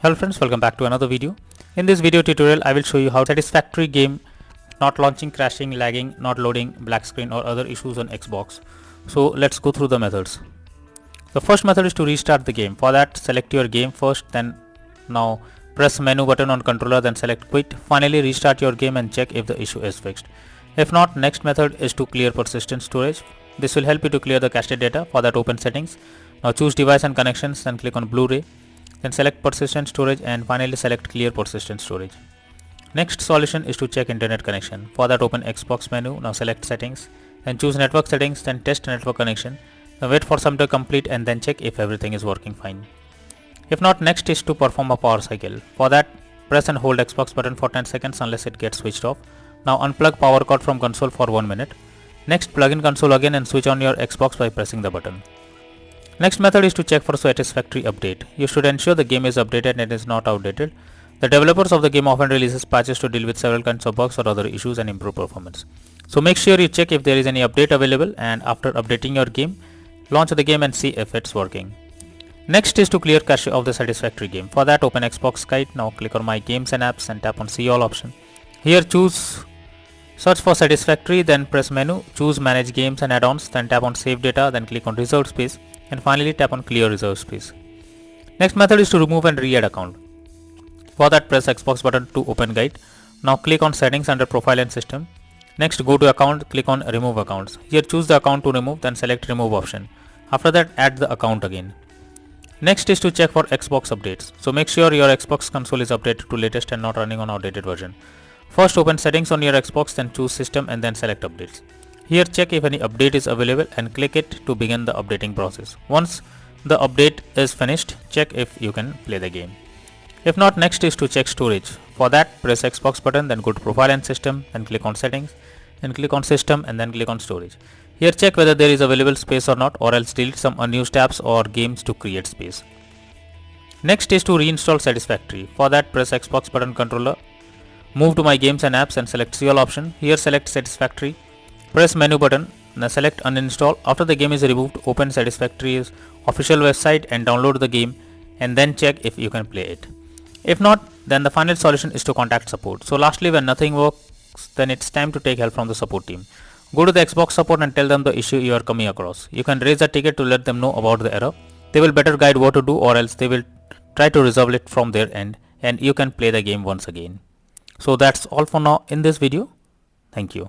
Hello friends, welcome back to another video. In this video tutorial, I will show you how Satisfactory game not launching, crashing, lagging, not loading, black screen or other issues on Xbox. So let's go through the methods. The first method is to restart the game. For that, select your game first, then now press menu button on controller, then select quit. Finally, restart your game and check if the issue is fixed. If not, next method is to clear persistent storage. This will help you to clear the cached data. For that, open settings. Now choose device and connections, then click on Blu-ray. Then select persistent storage and finally select clear persistent storage. Next solution is to check internet connection. For that, open Xbox menu, now select settings, then choose network settings, then test network connection. Now wait for some to complete and then check if everything is working fine. If not, next is to perform a power cycle. For that, press and hold Xbox button for 10 seconds unless it gets switched off. Now unplug power cord from console for 1 minute. Next, plug in console again and switch on your Xbox by pressing the button. Next method is to check for satisfactory update. You should ensure the game is updated and is not outdated. The developers of the game often releases patches to deal with several kinds of bugs or other issues and improve performance. So make sure you check if there is any update available, and after updating your game, launch the game and see if it's working. Next is to clear cache of the satisfactory game. For that, open Xbox Kite. Now click on My Games and Apps and tap on See All option. Here choose Search for Satisfactory, then press menu, choose Manage Games and Add-ons, then tap on Save Data, then click on Reserved Space, and finally tap on Clear Reserved Space. Next method is to remove and re-add account. For that, press Xbox button to open guide. Now click on Settings under Profile and System. Next, go to Account, click on Remove Accounts. Here choose the account to remove, then select Remove option. After that, add the account again. Next is to check for Xbox updates. So make sure your Xbox console is updated to latest and not running on outdated version. First, open settings on your Xbox, then choose system and then select updates. Here check if any update is available and click it to begin the updating process. Once the update is finished, check if you can play the game. If not, next is to check storage. For that, press Xbox button, then go to Profile and System, then click on Settings, then click on System and then click on Storage. Here check whether there is available space or not, or else delete some unused tabs or games to create space. Next is to reinstall Satisfactory. For that, press Xbox button controller, move to My Games and Apps and select See All option. Here select Satisfactory, press menu button, now select uninstall. After the game is removed, open Satisfactory's official website and download the game and then check if you can play it. If not, then the final solution is to contact support. So lastly, when nothing works, then it's time to take help from the support team. Go to the Xbox support and tell them the issue you are coming across. You can raise a ticket to let them know about the error. They will better guide what to do, or else they will try to resolve it from their end and you can play the game once again. So that's all for now in this video. Thank you.